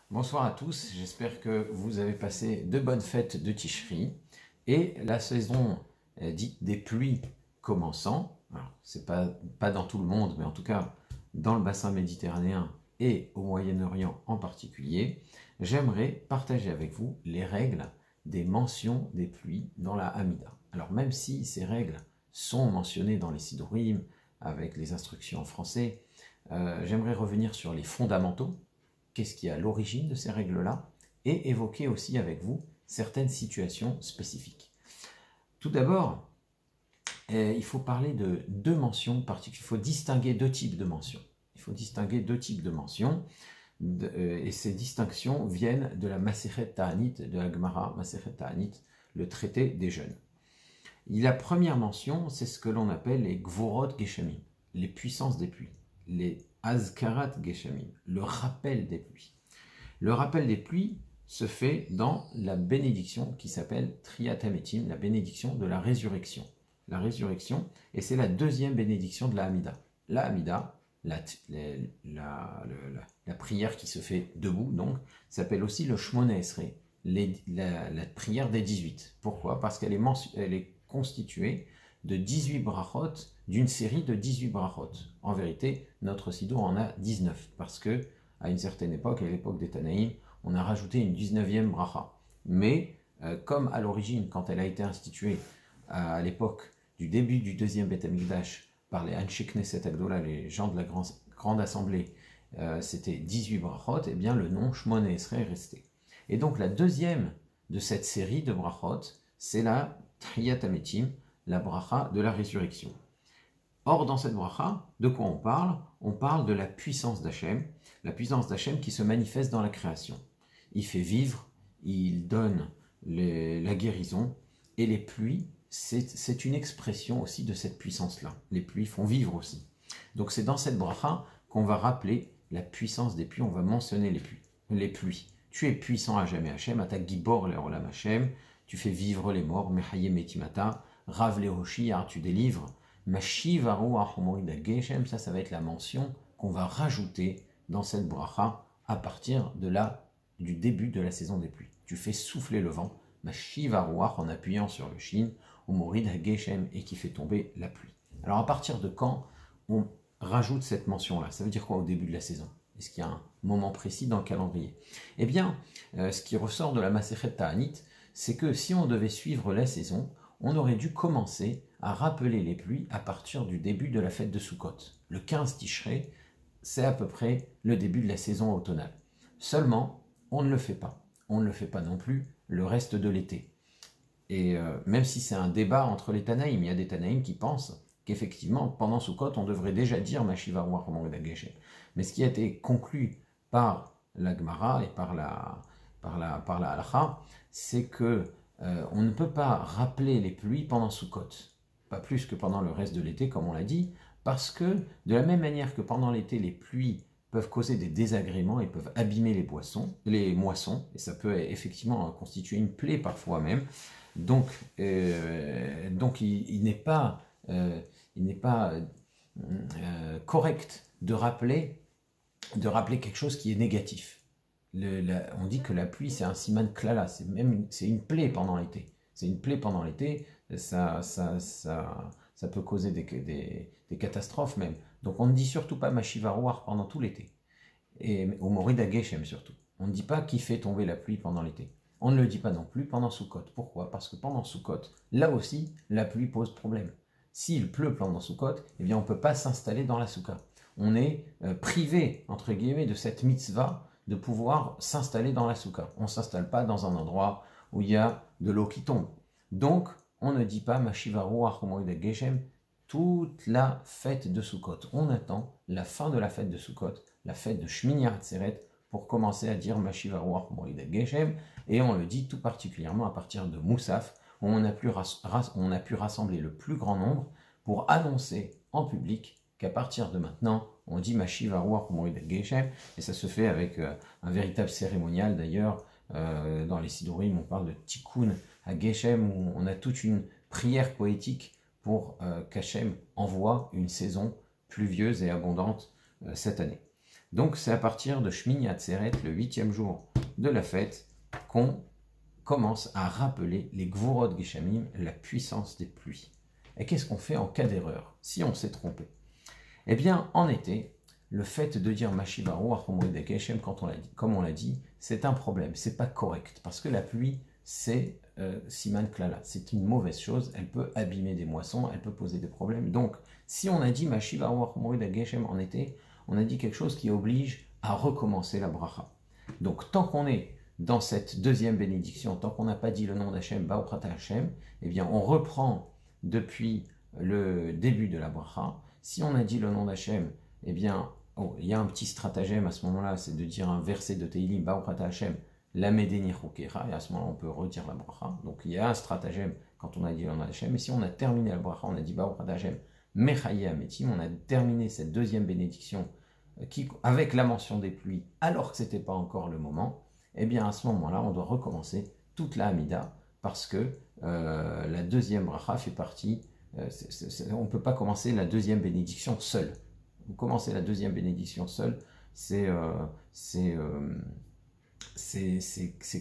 Bonsoir à tous, j'espère que vous avez passé de bonnes fêtes de Tishri et la saison dite des pluies commençant. Alors, c'est pas dans tout le monde, mais en tout cas dans le bassin méditerranéen et au Moyen-Orient en particulier, j'aimerais partager avec vous les règles des mentions des pluies dans la Hamida. Alors même si ces règles sont mentionnées dans les Sidurim avec les instructions en français, j'aimerais revenir sur les fondamentaux. Qu'est-ce qui est à l'origine de ces règles-là, et évoquer aussi avec vous certaines situations spécifiques. Tout d'abord, il faut parler de deux mentions particulières. Il faut distinguer deux types de mentions. Et ces distinctions viennent de la Masechet Ta'anit, de la Gemara Masechet Ta'anit, le traité des jeûnes. La première mention, c'est ce que l'on appelle les Gvorot Geshamim, les puissances des pluies, les Azkarat Geshamim, le rappel des pluies. Le rappel des pluies se fait dans la bénédiction qui s'appelle Triyat Hametim, la bénédiction de la résurrection. La résurrection, et c'est la deuxième bénédiction de la Hamida. La Hamida, la prière qui se fait debout, donc, s'appelle aussi le Shmona Esrei, la prière des 18. Pourquoi? Parce qu'elle est constituée de 18 brachot, d'une série de 18 brachot. En vérité, notre Sidour en a 19, parce que à une certaine époque, à l'époque des Tanaïm, on a rajouté une 19e bracha. Mais, comme à l'origine, quand elle a été instituée à l'époque du début du deuxième Beth Amikdash par les Anshe Knesset Agdola, les gens de la grande assemblée, c'était 18 brachot, et bien le nom Shmona Esrei est resté. Et donc la deuxième de cette série de brachot, c'est la Triyat Hametim, la bracha de la résurrection. Or, dans cette bracha, de quoi on parle? On parle de la puissance d'Hachem, la puissance d'Hachem qui se manifeste dans la création. Il fait vivre, il donne la guérison, et les pluies, c'est une expression aussi de cette puissance-là. Les pluies font vivre aussi. Donc c'est dans cette bracha qu'on va rappeler la puissance des pluies, on va mentionner les pluies. Tu es puissant à jamais Hachem, Ata Gibor Le'olam Hachem, tu fais vivre les morts, Mechaye Metimata, Rav Lehoshi, tu délivres, Mashivaru Ahomorida Geshem, ça va être la mention qu'on va rajouter dans cette bracha à partir du début de la saison des pluies. Tu fais souffler le vent, Mashivaru en appuyant sur le shin, Homorida Geshem, et qui fait tomber la pluie. Alors à partir de quand on rajoute cette mention-là? Ça veut dire quoi au début de la saison? Est-ce qu'il y a un moment précis dans le calendrier? Eh bien, ce qui ressort de la Masechet Ta'anit, c'est que si on devait suivre la saison, on aurait dû commencer à rappeler les pluies à partir du début de la fête de Sukkot. Le 15 Tishrei, c'est à peu près le début de la saison automnale. Seulement, on ne le fait pas. On ne le fait pas non plus le reste de l'été. Et même si c'est un débat entre les Tanaïm, il y a des Tanaïm qui pensent qu'effectivement, pendant Sukkot, on devrait déjà dire Mashivaru Ahomorida Geshem. Mais ce qui a été conclu par la Gemara et par la Halacha, c'est que on ne peut pas rappeler les pluies pendant Sukkot, pas plus que pendant le reste de l'été, comme on l'a dit, parce que de la même manière que pendant l'été, les pluies peuvent causer des désagréments et peuvent abîmer les moissons, et ça peut effectivement constituer une plaie parfois même. Donc il n'est pas correct de rappeler quelque chose qui est négatif. On dit que la pluie c'est un siman klala, c'est une plaie pendant l'été. C'est une plaie pendant l'été, ça peut causer des catastrophes même. Donc on ne dit surtout pas Mashivaruach pendant tout l'été. Et au Morida Geshem surtout. On ne dit pas qui fait tomber la pluie pendant l'été. On ne le dit pas non plus pendant Sukkot. Pourquoi? Parce que pendant Sukkot, là aussi, la pluie pose problème. S'il pleut pendant Sukkot, eh bien on ne peut pas s'installer dans la soukha. On est privé, entre guillemets, de cette mitzvah de pouvoir s'installer dans la soukha. On ne s'installe pas dans un endroit où il y a de l'eau qui tombe. Donc, on ne dit pas Mashivaru Ahomorida Geshem toute la fête de Sukkot. On attend la fin de la fête de Sukkot, la fête de Shmini Atzeret, pour commencer à dire Mashivaru Ahomorida Geshem, et on le dit tout particulièrement à partir de Moussaf, où on a pu rassembler le plus grand nombre pour annoncer en public qu'à partir de maintenant, on dit Mashivaru Ahomorida Geshem, et ça se fait avec un véritable cérémonial d'ailleurs. Dans les Sidurim, on parle de Tikkun à Geshem, où on a toute une prière poétique pour qu'Hachem envoie une saison pluvieuse et abondante cette année. Donc c'est à partir de Shmini Atzeret, le 8e jour de la fête, qu'on commence à rappeler les Gvurot Geshamim, la puissance des pluies. Et qu'est-ce qu'on fait en cas d'erreur, si on s'est trompé? Eh bien, en été, le fait de dire Mashiva Ruach Moed Geshem, comme on l'a dit, c'est un problème, c'est pas correct, parce que la pluie, c'est Siman Klala, c'est une mauvaise chose, elle peut abîmer des moissons, elle peut poser des problèmes. Donc, si on a dit Mashiva Ruach Moed Geshem en été, on a dit quelque chose qui oblige à recommencer la bracha. Donc, tant qu'on est dans cette deuxième bénédiction, tant qu'on n'a pas dit le nom d'Hachem, Baruch Ata Hachem, eh bien, on reprend depuis le début de la bracha. Si on a dit le nom d'Hachem, eh bien, il y a un petit stratagème à ce moment-là, c'est de dire un verset de Teilim, Baruch Ata Hachem, la Medeni Chukera, et à ce moment-là, on peut redire la bracha. Donc, il y a un stratagème quand on a dit le nom d'Hachem. Et si on a terminé la bracha, on a dit Baruch Ata Hachem, Mechaye Ametim, on a terminé cette deuxième bénédiction avec la mention des pluies, alors que ce n'était pas encore le moment, eh bien, à ce moment-là, on doit recommencer toute la Hamida, parce que la deuxième bracha fait partie, on ne peut pas commencer la deuxième bénédiction seule. Commencer la deuxième bénédiction seule, c'est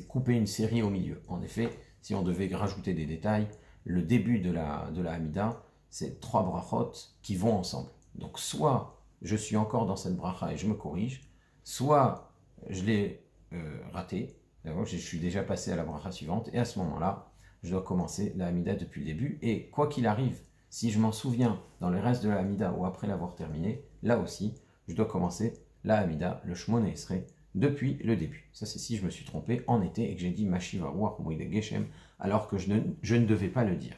couper une série au milieu. En effet, si on devait rajouter des détails, le début de la Hamida, c'est 3 brachot qui vont ensemble. Donc, soit je suis encore dans cette bracha et je me corrige, soit je l'ai raté, je suis déjà passé à la bracha suivante, et à ce moment-là, je dois commencer la Hamida depuis le début, et quoi qu'il arrive, si je m'en souviens dans le reste de la Hamida ou après l'avoir terminé, là aussi, je dois commencer la Hamida, le Shmona Esrei, depuis le début. Ça, c'est si je me suis trompé en été et que j'ai dit Mashiva Ruach Moed Geshem, alors que je ne devais pas le dire.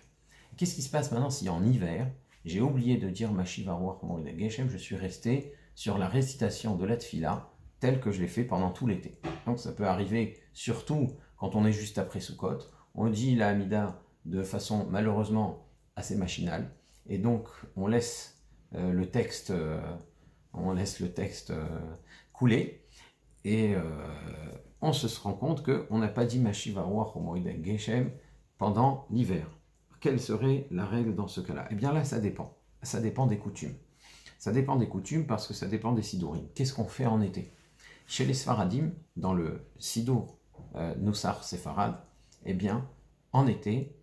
Qu'est-ce qui se passe maintenant si en hiver, j'ai oublié de dire Mashiva Ruach Moed Geshem, je suis resté sur la récitation de la Tfila, telle que je l'ai fait pendant tout l'été. Donc ça peut arriver surtout quand on est juste après Sukkot. On dit la Hamida de façon malheureusement assez machinale, et donc on laisse le texte couler, et on se rend compte qu'on n'a pas dit Mashiva Ruach Moed Geshem pendant l'hiver. Quelle serait la règle dans ce cas-là? Eh bien là, ça dépend. Ça dépend des coutumes. Ça dépend des coutumes parce que ça dépend des sidurim. Qu'est-ce qu'on fait en été? Chez les Sfaradim, dans le sidour Nusach Sefarad, eh bien, en été,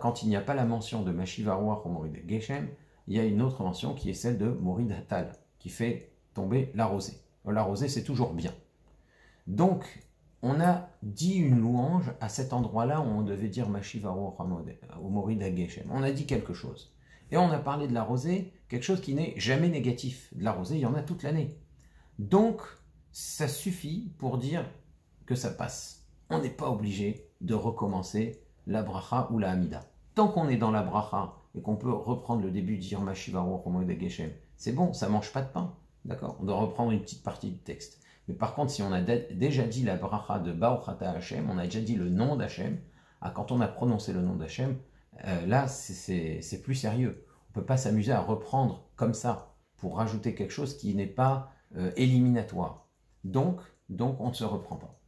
quand il n'y a pas la mention de Mashiva Ruach Moed Geshem, il y a une autre mention qui est celle de Morid Hatal, qui fait tomber la rosée. La rosée, c'est toujours bien. Donc, on a dit une louange à cet endroit-là où on devait dire Mashiva Ruach Moed Geshem. On a dit quelque chose. Et on a parlé de la rosée, quelque chose qui n'est jamais négatif. De la rosée, il y en a toute l'année. Donc, ça suffit pour dire que ça passe. On n'est pas obligé de recommencer la bracha ou la hamida. Tant qu'on est dans la bracha et qu'on peut reprendre le début, dire Mashiva Ruach Moed Geshem, c'est bon, ça mange pas de pain. D'accord? On doit reprendre une petite partie du texte. Mais par contre, si on a déjà dit la bracha de Baruch Ata Hashem, on a déjà dit le nom d'Hachem, quand on a prononcé le nom d'Hachem, là, c'est plus sérieux. On ne peut pas s'amuser à reprendre comme ça pour rajouter quelque chose qui n'est pas éliminatoire. Donc, on ne se reprend pas.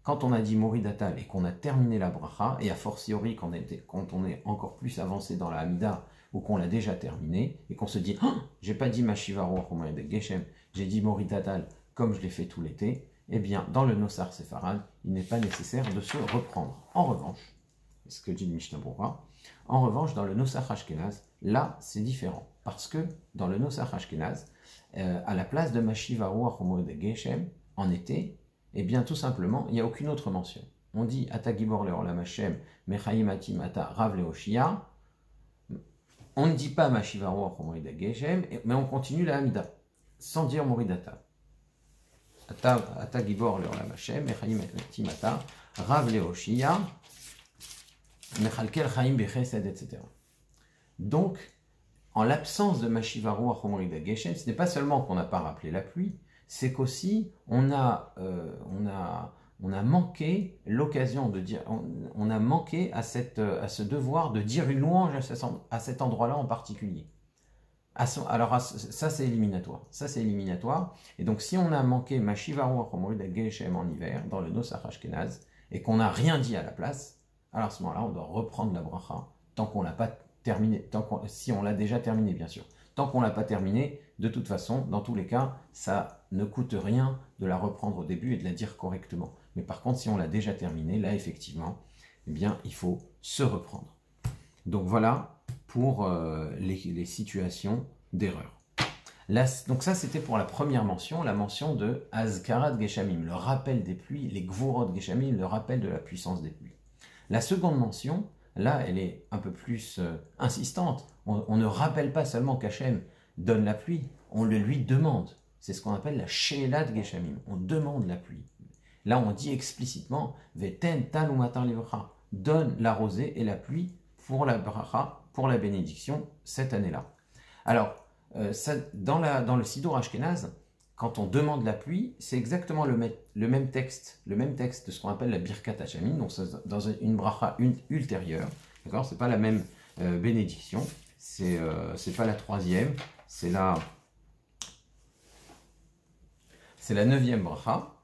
Quand on a dit Morid Hatal et qu'on a terminé la bracha, et a fortiori quand on est encore plus avancé dans la Hamida, ou qu'on l'a déjà terminé, et qu'on se dit oh, « j'ai pas dit Mashiva Ruach Moed Geshem, j'ai dit Morid Hatal comme je l'ai fait tout l'été », eh bien, dans le Nosar Sefarad, il n'est pas nécessaire de se reprendre. En revanche, ce que dit le Mishnah Berurah, en revanche, dans le Nosar Ashkenaz, là, c'est différent. Parce que dans le Nosar Ashkenaz, à la place de Mashiva Ruach Moed Geshem, en été, eh bien, tout simplement, il n'y a aucune autre mention. On dit Ata Gibor Leolam Hashem, Mechaim Atim Ata Rav Leoshia. On ne dit pas Mashiva Ruach Moed Geshem, mais on continue la Hamida, sans dire Morid Hatal. Ata Gibor Leolam Hashem, Mechaim Atim Ata Rav Leoshia, Mechalkel Chaim Bechesed, etc. Donc, en l'absence de Mashiva Ruach Moed Geshem, ce n'est pas seulement qu'on n'a pas rappelé la pluie, c'est qu'aussi on a manqué l'occasion de dire, on a manqué à ce devoir de dire une louange à cet endroit-là en particulier. Alors ça c'est éliminatoire. Ça c'est éliminatoire. Et donc si on a manqué Mashiva Ruach Moed Geshem en hiver dans le Nosach Ashkenaz et qu'on n'a rien dit à la place, alors à ce moment-là on doit reprendre la bracha tant qu'on l'a pas terminé, si on l'a déjà terminé bien sûr. Tant qu'on l'a pas terminé, de toute façon, dans tous les cas, ça ne coûte rien de la reprendre au début et de la dire correctement. Mais par contre, si on l'a déjà terminée, là, effectivement, eh bien, il faut se reprendre. Donc voilà pour les situations d'erreur. Donc ça, c'était pour la première mention, la mention de Azkarat Geshamim, le rappel des pluies, les Gvurot Geshamim, le rappel de la puissance des pluies. La seconde mention, là, elle est un peu plus insistante. On ne rappelle pas seulement qu'Hachem donne la pluie, on le lui demande. C'est ce qu'on appelle la She'elat Geshamim. On demande la pluie. Là, on dit explicitement Veten tal umatar livra, donne la rosée et la pluie pour la bracha, pour la bénédiction cette année-là. Alors, dans le Sidour Ashkenaz, quand on demande la pluie, c'est exactement le même texte de ce qu'on appelle la Birkat Hachamim, donc dans une bracha ultérieure, d'accord? C'est pas la même bénédiction, c'est pas la troisième, c'est la 9e bracha.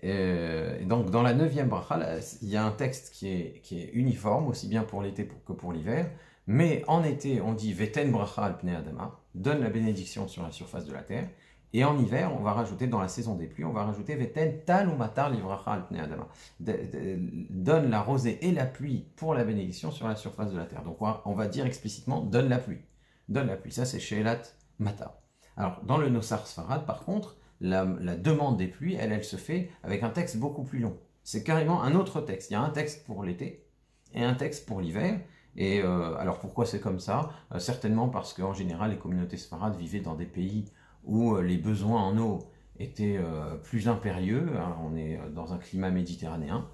Et donc dans la 9e bracha, là, il y a un texte qui est uniforme, aussi bien pour l'été que pour l'hiver, mais en été, on dit Veten bracha al pnei adama, donne la bénédiction sur la surface de la terre, et en hiver, on va rajouter, dans la saison des pluies, on va rajouter Veten tal umatar livracha al pnei adama, donne la rosée et la pluie pour la bénédiction sur la surface de la terre. Donc on va dire explicitement donne la pluie. Donne la pluie, ça c'est She'elat Matar. Alors dans le Nosar Sfarad, par contre, la demande des pluies, elle se fait avec un texte beaucoup plus long. C'est carrément un autre texte. Il y a un texte pour l'été et un texte pour l'hiver. Et alors pourquoi c'est comme ça? Certainement parce qu'en général, les communautés sfarades vivaient dans des pays où les besoins en eau étaient plus impérieux. Hein. On est dans un climat méditerranéen.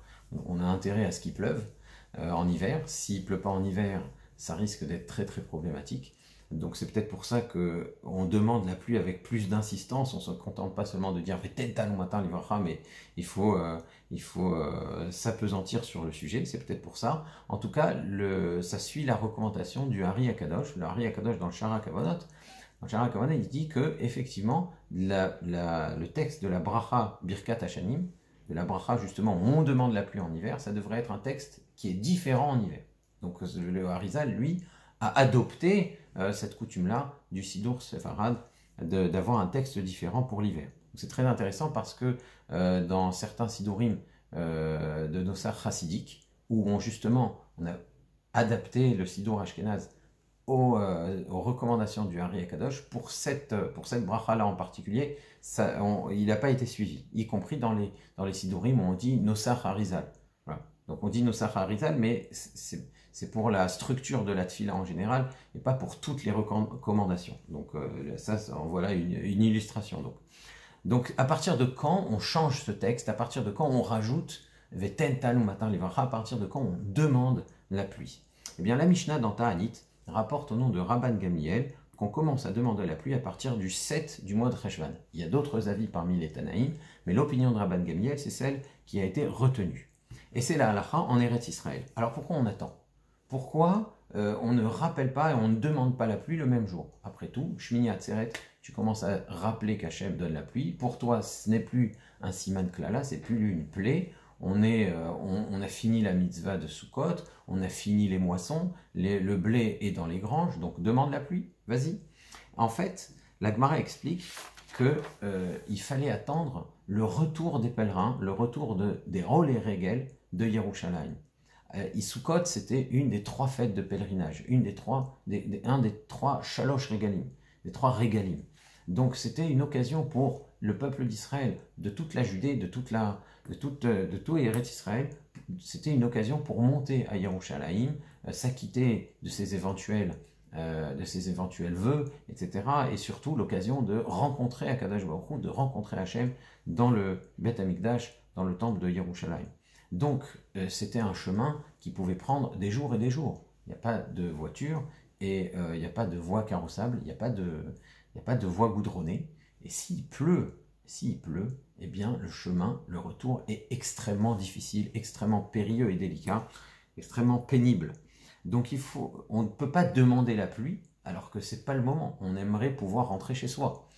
On a intérêt à ce qu'il pleuve en hiver. S'il ne pleut pas en hiver, ça risque d'être très très problématique. Donc c'est peut-être pour ça qu'on demande la pluie avec plus d'insistance. On ne se contente pas seulement de dire mais il faut s'apesantir sur le sujet. C'est peut-être pour ça. En tout cas, ça suit la recommandation du Hari Akadosh. Le Hari Akadosh dans le Shara Kavanot. Dans le Shara Kavanot, il dit que effectivement le texte de la bracha Birkat Hashanim, de la bracha justement où on demande la pluie en hiver, ça devrait être un texte qui est différent en hiver. Donc le Harizal, lui, a adopté cette coutume-là du Sidour Sefarad d'avoir un texte différent pour l'hiver. C'est très intéressant parce que dans certains Sidourim de Nosar Chassidique, où justement on a adapté le Sidour Ashkenaz aux recommandations du Hari Akadosh, pour cette bracha-là en particulier, il n'a pas été suivi, y compris dans les Sidourim où on dit Nosar Harizal. Voilà. Donc on dit Nosar Harizal, mais c'est pour la structure de la tfila en général et pas pour toutes les recommandations. Donc ça voilà une illustration. Donc à partir de quand on change ce texte, à partir de quand on rajoute Veten talou matin livracha, à partir de quand on demande la pluie? Eh bien la Mishnah dans Ta'anit rapporte au nom de Rabban Gamliel qu'on commence à demander la pluie à partir du 7 du mois de Cheshvan. Il y a d'autres avis parmi les Tanaïm, mais l'opinion de Rabban Gamliel, c'est celle qui a été retenue. Et c'est la halakha en Eretz Israël. Alors pourquoi on attend? Pourquoi on ne rappelle pas et on ne demande pas la pluie le même jour? Après tout, Shmini Atzeret, tu commences à rappeler qu'Hachem donne la pluie. Pour toi, ce n'est plus un siman klala, c'est plus une plaie. On a fini la mitzvah de Sukkot, on a fini les moissons, le blé est dans les granges, donc demande la pluie, vas-y. En fait, la Gemara explique qu'il fallait attendre le retour des pèlerins, le retour des Rol et Regel de Yerushalayim. Sukkot, c'était une des 3 fêtes de pèlerinage, un des 3 Shalosh Regalim, des 3 Regalim. Donc c'était une occasion pour le peuple d'Israël, de toute la Judée, de tout Eretz Israël, c'était une occasion pour monter à Yerushalayim, s'acquitter de ses éventuels vœux, etc. Et surtout l'occasion de rencontrer Akadosh Baruch Hu, de rencontrer Hachem dans le Beth Amikdash, dans le temple de Yerushalayim. Donc c'était un chemin qui pouvait prendre des jours et des jours. Il n'y a pas de voiture et il n'y a pas de voie carrossable, il n'y a pas de voie goudronnée. Et s'il pleut, eh bien le chemin, le retour est extrêmement difficile, extrêmement périlleux et délicat, extrêmement pénible. Donc on ne peut pas demander la pluie alors que c'est pas le moment. On aimerait pouvoir rentrer chez soi.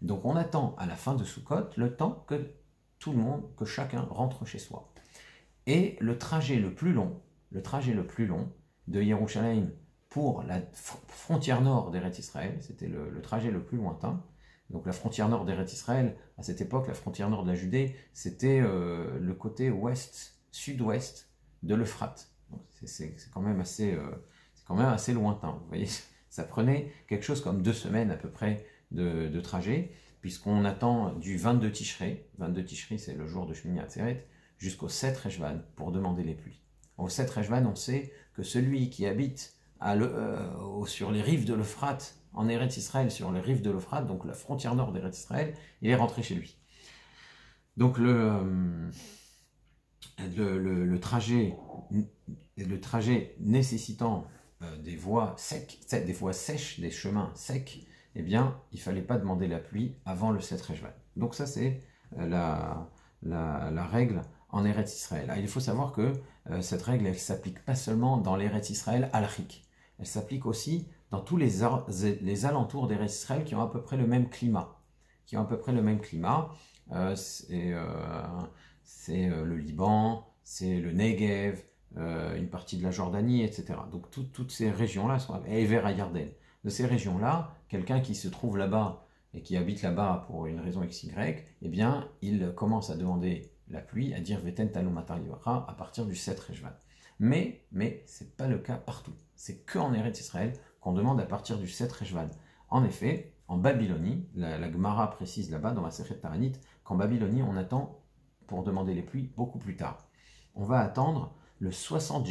Donc on attend à la fin de Sukkot le temps que que chacun rentre chez soi. Et le trajet le plus long de Yerushalayim pour la frontière nord d'Eretz Israël, c'était le trajet le plus lointain, Donc la frontière nord d'Eretz Israël, à cette époque, la frontière nord de la Judée, c'était le côté ouest, sud-ouest de l'Euphrate. C'est quand même assez lointain. Vous voyez, ça prenait quelque chose comme 2 semaines à peu près de trajet, puisqu'on attend du 22 Tishrei, 22 Tishrei c'est le jour de Shmini Atzeret, jusqu'au 7 Rejvan pour demander les pluies. Au 7 Rejvan, on sait que celui qui habite sur les rives de l'Euphrate, en Eretz Israël, sur les rives de l'Euphrate, donc la frontière nord d'Eretz Israël, il est rentré chez lui. Donc le trajet nécessitant des voies sèches, des chemins secs, eh bien, il ne fallait pas demander la pluie avant le 7 Rejvan. Donc ça, c'est la règle en Eretz Israël. Il faut savoir que cette règle, elle ne s'applique pas seulement dans l'Eretz Israël halachique. Elle s'applique aussi dans tous les alentours d'Eretz Israël qui ont à peu près le même climat. C'est le Liban, c'est le Negev, une partie de la Jordanie, etc. Donc toutes ces régions-là sont Ever à Yarden. De ces régions-là, quelqu'un qui se trouve là-bas et qui habite là-bas pour une raison XY, eh bien, il commence à demander la pluie, à dire Veten Talon Matar Livra à partir du 7 Rejvan. Mais ce n'est pas le cas partout. C'est qu'en Eretz Israël qu'on demande à partir du 7 Rejvan. En effet, en Babylonie, la Gemara précise là-bas dans la Sechet Taranit, qu'en Babylonie, on attend pour demander les pluies beaucoup plus tard. On va attendre le 60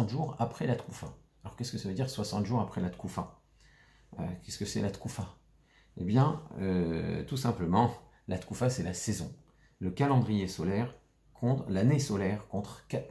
jours après la Tkoufa. Alors qu'est-ce que ça veut dire 60 jours après la Tkoufa? Qu'est-ce que c'est la Tkoufa? Eh bien, tout simplement, la Tkoufa, c'est la saison. Le calendrier solaire compte, l'année solaire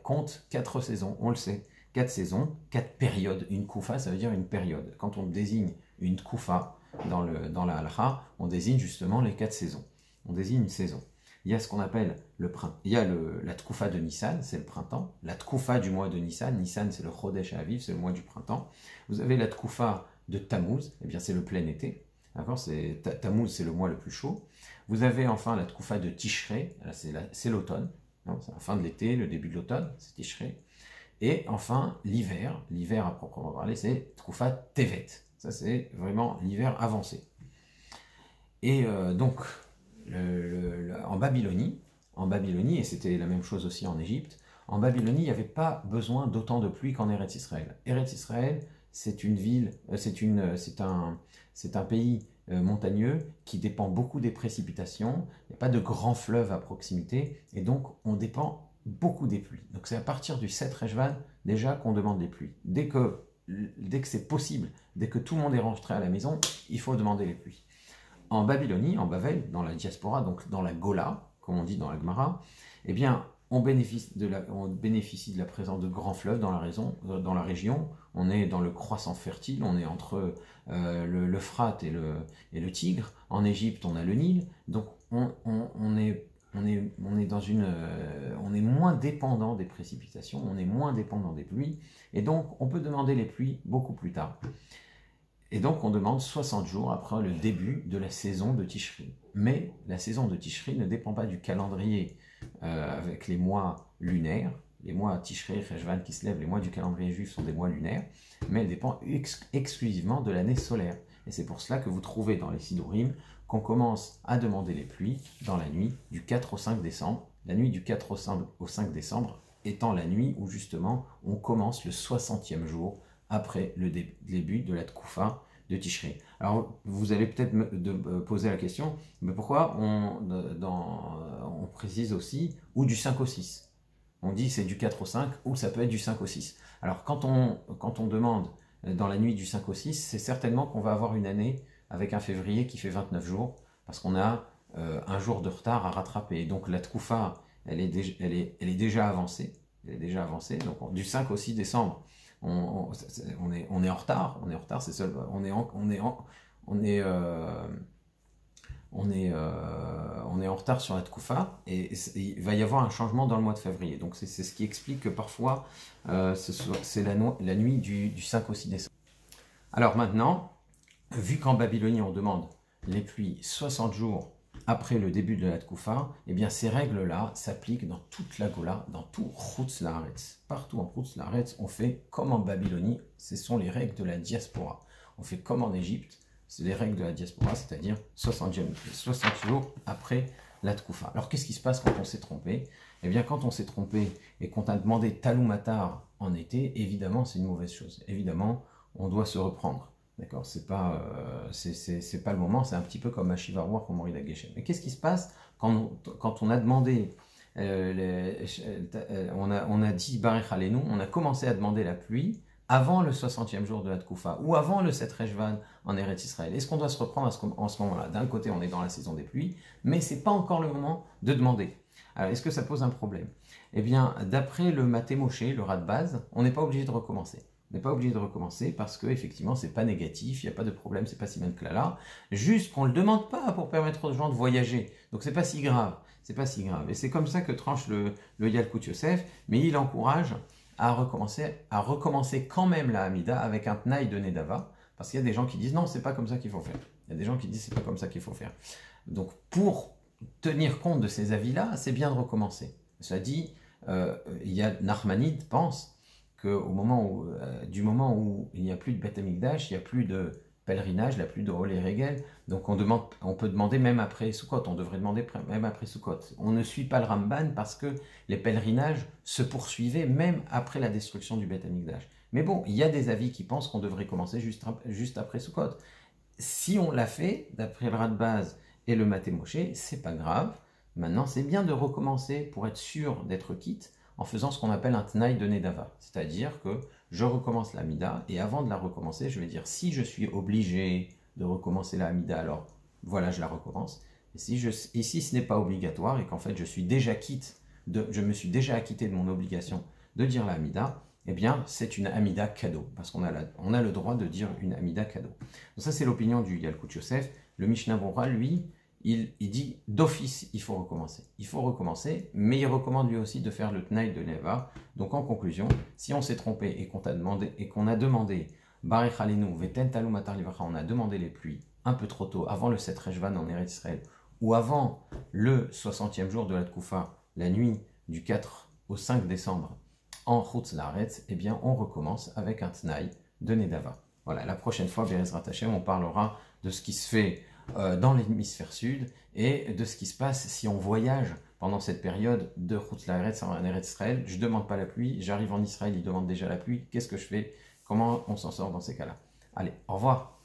compte 4 saisons, on le sait, 4 saisons, 4 périodes. Une Koufa, ça veut dire une période. Quand on désigne une Tkoufa dans la halakha, on désigne justement les 4 saisons. On désigne une saison. Il y a ce qu'on appelle le printemps. Il y a la Tkoufa de Nissan, c'est le printemps. La Tkoufa du mois de Nissan, Nissan c'est le Chodesh Aviv, c'est le mois du printemps. Vous avez la Tkoufa de Tammuz, eh bien c'est le plein été. Tammuz c'est le mois le plus chaud. Vous avez enfin la Tkoufa de Tishrei, c'est l'automne. C'est la fin de l'été, le début de l'automne, c'est Tishrei. Et enfin l'hiver à proprement parler, c'est Tkoufa Tevet. Ça c'est vraiment l'hiver avancé. Et donc en Babylonie, et c'était la même chose aussi en Égypte, en Babylonie, il n'y avait pas besoin d'autant de pluie qu'en Eretz Israël. Eretz Israël, c'est une ville, c'est un pays montagneux qui dépend beaucoup des précipitations, il n'y a pas de grands fleuves à proximité, et donc on dépend beaucoup des pluies. Donc c'est à partir du 7 Rejvan déjà qu'on demande des pluies. Dès que c'est possible, dès que tout le monde est rentré à la maison, il faut demander les pluies. En Babylonie, en Bavel, dans la diaspora, donc dans la Gola, comme on dit dans la Gemara, eh bien, on bénéficie de la présence de grands fleuves dans la région. On est dans le croissant fertile, on est entre l'Euphrate et le Tigre. En Égypte, on a le Nil. Donc, on est moins dépendant des précipitations, on est moins dépendant des pluies. Et donc, on peut demander les pluies beaucoup plus tard. Et donc, on demande 60 jours après le début de la saison de Tishri. Mais la saison de Tishri ne dépend pas du calendrier avec les mois lunaires. Les mois Tishri, Rejvan qui se lèvent, les mois du calendrier juif sont des mois lunaires, mais elle dépend exclusivement de l'année solaire. Et c'est pour cela que vous trouvez dans les Sidurim qu'on commence à demander les pluies dans la nuit du 4 au 5 décembre. La nuit du 4 au 5 décembre étant la nuit où justement on commence le 60e jour après le début de la Tkoufa de Tishri. Alors, vous allez peut-être me poser la question, mais pourquoi on précise aussi ou du 5 au 6? On dit c'est du 4 au 5 ou ça peut être du 5 au 6. Alors, quand on demande dans la nuit du 5 au 6, c'est certainement qu'on va avoir une année avec un février qui fait 29 jours, parce qu'on a un jour de retard à rattraper. Et donc, la Tkoufa, elle est déjà avancée. Donc, du 5 au 6 décembre, on est en retard, c'est seul, on est en retard sur la Tkoufa et il va y avoir un changement dans le mois de février. Donc c'est ce qui explique que parfois c'est la nuit du 5 au 6 décembre. Alors maintenant, vu qu'en Babylonie on demande les pluies 60 jours après le début de la Tkoufa, eh bien ces règles-là s'appliquent dans toute la Gola, dans tout Chutz Laaretz. Partout en Chutz Laaretz, on fait comme en Babylonie, ce sont les règles de la diaspora. On fait comme en Égypte, c'est les règles de la diaspora, c'est-à-dire 60 jours après la Tkoufa. Alors qu'est-ce qui se passe quand on s'est trompé? Eh bien quand on s'est trompé et qu'on a demandé Taloumatar en été, évidemment c'est une mauvaise chose. Évidemment, on doit se reprendre. D'accord, c'est pas le moment, c'est un petit peu comme Ashivarwar pour Morida Geshem. Mais qu'est-ce qui se passe quand on a demandé, on a dit Barech Aleinu, on a commencé à demander la pluie avant le 60e jour de la Tkoufa ou avant le 7 Rejvan en Eretz Israël? Est-ce qu'on doit se reprendre en ce moment-là? D'un côté, on est dans la saison des pluies, mais c'est pas encore le moment de demander. Alors, est-ce que ça pose un problème? Eh bien, d'après le Maté Moshe, le rat de base, on n'est pas obligé de recommencer. On n'est pas obligé de recommencer parce que effectivement c'est pas négatif, il n'y a pas de problème, c'est pas si même que là. Juste qu'on ne le demande pas pour permettre aux gens de voyager. Donc c'est pas si grave, c'est pas si grave. Et c'est comme ça que tranche le Yalkut Yosef, mais il encourage à recommencer quand même la Hamida avec un Tnaï de Nedava, parce qu'il y a des gens qui disent non, c'est pas comme ça qu'il faut faire. Il y a des gens qui disent c'est pas comme ça qu'il faut faire. Donc pour tenir compte de ces avis-là, c'est bien de recommencer. Cela dit, il y a Nachmanide pense du moment où il n'y a plus de Beth Amikdash, il n'y a plus de pèlerinage, il n'y a plus de Olé Regel, donc on peut demander même après Sukkot, on devrait demander même après Sukkot. On ne suit pas le Ramban parce que les pèlerinages se poursuivaient même après la destruction du Beth Amikdash. Mais bon, il y a des avis qui pensent qu'on devrait commencer juste après Sukkot. Si on l'a fait, d'après le Rat de base et le Maté Moshe, c'est pas grave. Maintenant, c'est bien de recommencer pour être sûr d'être quitte, en faisant ce qu'on appelle un Tnaï de Nedava. C'est-à-dire que je recommence la Hamida, et avant de la recommencer, je vais dire si je suis obligé de recommencer la Hamida, alors voilà, je la recommence. Et si ce n'est pas obligatoire, et qu'en fait je me suis déjà acquitté de mon obligation de dire la Hamida, eh bien c'est une Hamida cadeau, parce qu'on a le droit de dire une Hamida cadeau. Donc ça c'est l'opinion du Yalkut Yosef. Le Mishnah Bora, lui, il dit d'office, il faut recommencer. Il faut recommencer, mais il recommande lui aussi de faire le Tnaï de Neva. Donc en conclusion, si on s'est trompé et qu'on a demandé Barech Aleinu, Veten Talou Matar Livracha, on a demandé les pluies un peu trop tôt, avant le 7 Rejvan en Eretz Israël, ou avant le 60e jour de la Tkoufa, la nuit du 4 au 5 décembre en Chutz Laaretz, eh bien on recommence avec un Tnaï de Nedava. Voilà, la prochaine fois, Be'ezrat Hashem, on parlera de ce qui se fait dans l'hémisphère sud et de ce qui se passe si on voyage pendant cette période de Chutz Laaretz en Eretz Israël. Je ne demande pas la pluie, j'arrive en Israël, ils demandent déjà la pluie. Qu'est-ce que je fais? Comment on s'en sort dans ces cas-là? Allez, au revoir.